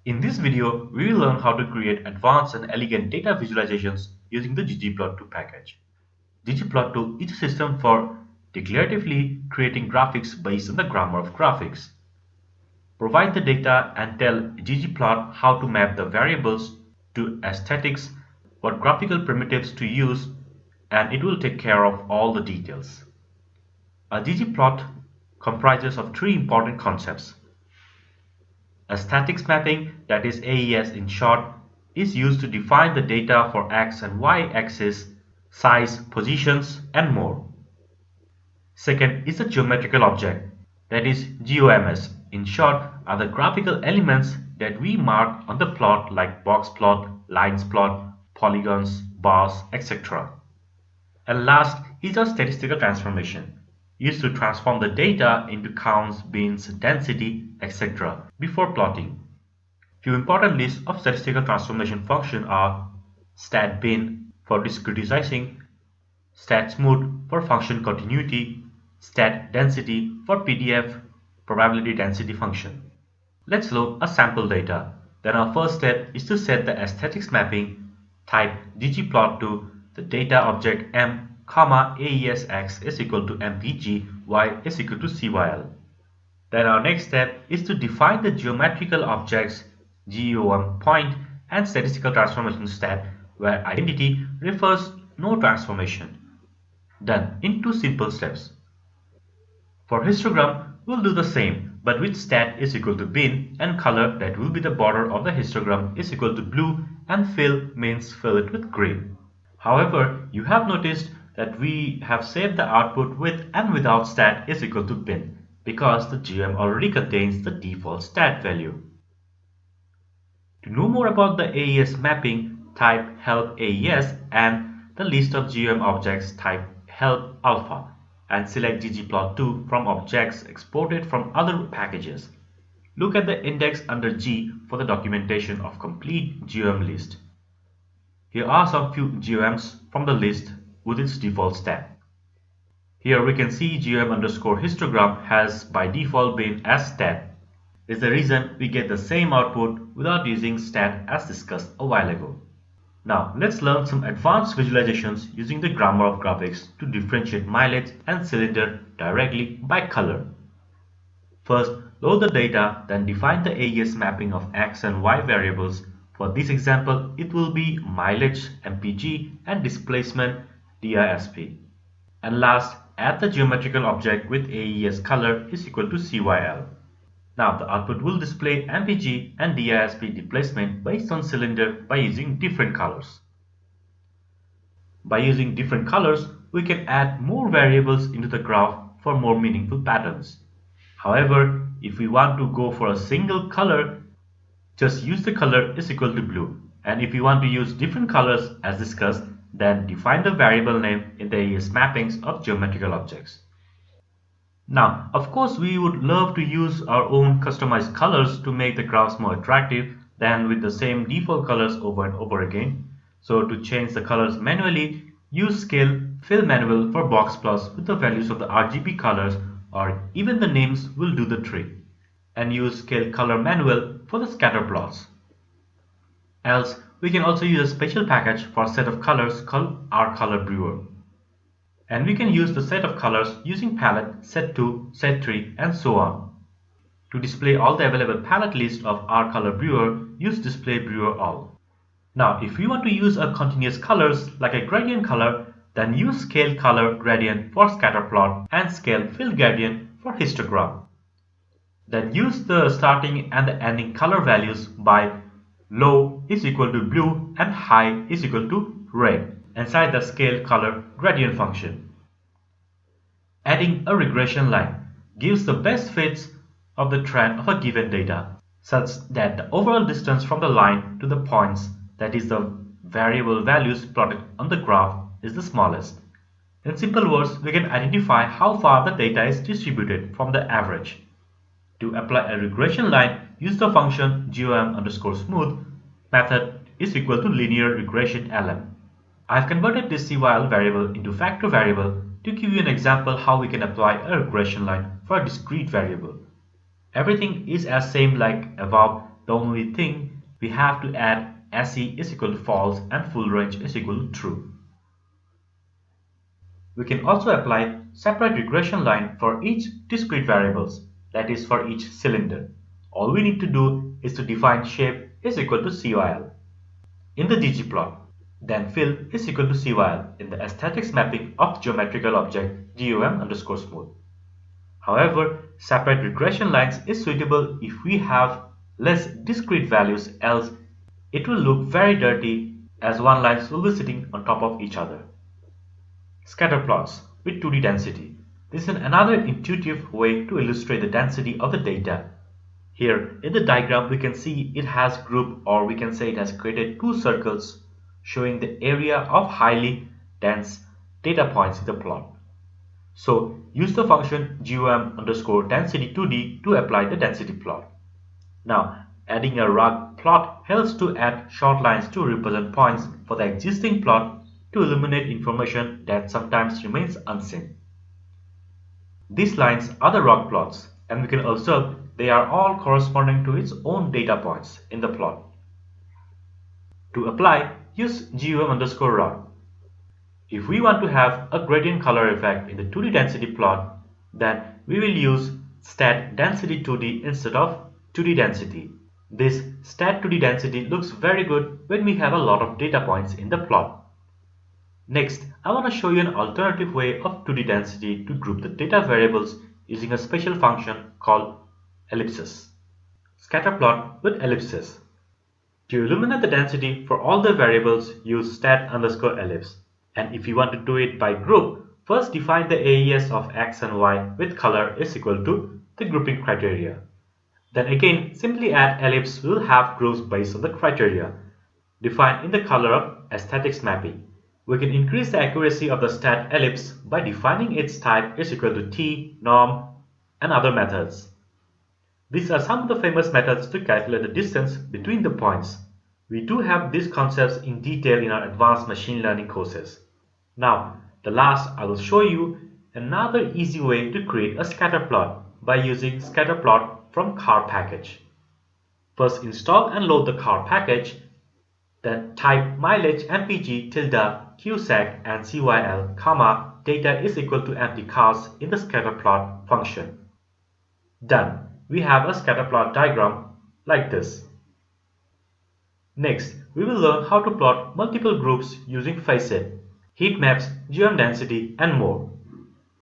In this video, we will learn how to create advanced and elegant data visualizations using the ggplot2 package. ggplot2 is a system for declaratively creating graphics based on the grammar of graphics. Provide the data and tell ggplot how to map the variables to aesthetics, what graphical primitives to use, and it will take care of all the details. A ggplot comprises of three important concepts. Aesthetics mapping, that is AES in short, is used to define the data for x and y axis, size, positions, and more. Second is a geometrical object, that is GOMS. In short, are the graphical elements that we mark on the plot like box plot, lines plot, polygons, bars, etc. And last is a statistical transformation, used to transform the data into counts, bins, density, etc. before plotting. Few important lists of statistical transformation functions are statbin for discretizing, statsmooth for function continuity, statdensity for PDF probability density function. Let's load a sample data. Then our first step is to set the aesthetics mapping. Type ggplot to the data object m, AESX is equal to mpg, y is equal to cyl. Then our next step is to define the geometrical objects GEOM point and statistical transformation stat, where identity refers no transformation. Done in two simple steps. For histogram, we'll do the same, but with stat is equal to bin and color, that will be the border of the histogram, is equal to blue, and fill means fill it with gray. However, you have noticed that we have saved the output with and without stat is equal to bin, because the GEOM already contains the default stat value. To know more about the AES mapping, type help AES and the list of GEOM objects, type help alpha and select ggplot2 from objects exported from other packages. Look at the index under G for the documentation of complete GEOM list. Here are some few GEOMs from the list with its default stat. Here we can see GEOM underscore histogram has by default been as stat. Is the reason we get the same output without using stat as discussed a while ago. Now let's learn some advanced visualizations using the grammar of graphics to differentiate mileage and cylinder directly by color. First, load the data, then define the AES mapping of x and y variables. For this example, it will be mileage mpg and displacement disp. And last, add the geometrical object with AES color is equal to cyl. Now the output will display mpg and disp displacement based on cylinder by using different colors. By using different colors, we can add more variables into the graph for more meaningful patterns. However, if we want to go for a single color, just use the color is equal to blue. And if you want to use different colors as discussed, then define the variable name in the AES mappings of geometrical objects. Now, of course, we would love to use our own customized colors to make the graphs more attractive than with the same default colors over and over again. So to change the colors manually, use scale fill manual for box plots with the values of the RGB colors, or even the names will do the trick. And use scale color manual for the scatter plots. Else, we can also use a special package for a set of colors called rcolor. And we can use the set of colors using palette, set2, set3, and so on. To display all the available palette list of rcolor, use display brewer all. Now, if you want to use a continuous colors like a gradient color, then use scale color gradient for scatterplot and scale fill gradient for histogram. Then use the starting and the ending color values by low is equal to blue and high is equal to red inside the scale color gradient function. Adding a regression line gives the best fits of the trend of a given data, such that the overall distance from the line to the points, that is the variable values plotted on the graph, is the smallest. In simple words, we can identify how far the data is distributed from the average. To apply a regression line, use the function GOM_smooth method is equal to linear regression lm. I've converted this cyl variable into factor variable to give you an example how we can apply a regression line for a discrete variable. Everything is as same like above The only thing we have to add SE is equal to false and full range is equal to true. We can also apply separate regression line for each discrete variables, that is for each cylinder. All we need to do is to define shape is equal to CYL in the ggplot. Then fill is equal to CYL in the aesthetics mapping of geometrical object GOM_smooth. However, separate regression lines is suitable if we have less discrete values, else it will look very dirty as one lines will be sitting on top of each other. Scatter plots with 2D density. This is another intuitive way to illustrate the density of the data. Here in the diagram we can see it has grouped, or we can say it has created two circles showing the area of highly dense data points in the plot. So use the function GOM_density2D to apply the density plot. Now adding a rug plot helps to add short lines to represent points for the existing plot to illuminate information that sometimes remains unseen. These lines are the rug plots, and we can observe they are all corresponding to its own data points in the plot. To apply, use GOM_rug. If we want to have a gradient color effect in the 2D density plot, then we will use stat density 2D instead of 2D density. This stat 2D density looks very good when we have a lot of data points in the plot. Next, I want to show you an alternative way of 2D density to group the data variables using a special function called ellipses. Scatterplot with ellipses. To illuminate the density for all the variables, use stat_ellipse. And if you want to do it by group, first define the AES of x and y with color is equal to the grouping criteria. Then again, simply add ellipse will have groups based on the criteria defined in the color of aesthetics mapping. We can increase the accuracy of the stat ellipse by defining its type is equal to t, norm, and other methods. These are some of the famous methods to calculate the distance between the points. We do have these concepts in detail in our advanced machine learning courses. Now, the last I will show you another easy way to create a scatter plot by using scatterplot from car package. First install and load the car package, then type mileage mpg tilde qsec and cyl comma data is equal to empty cars in the scatterplot function. Done. We have a scatterplot diagram like this. Next, we will learn how to plot multiple groups using facet, heat maps, geom density, and more.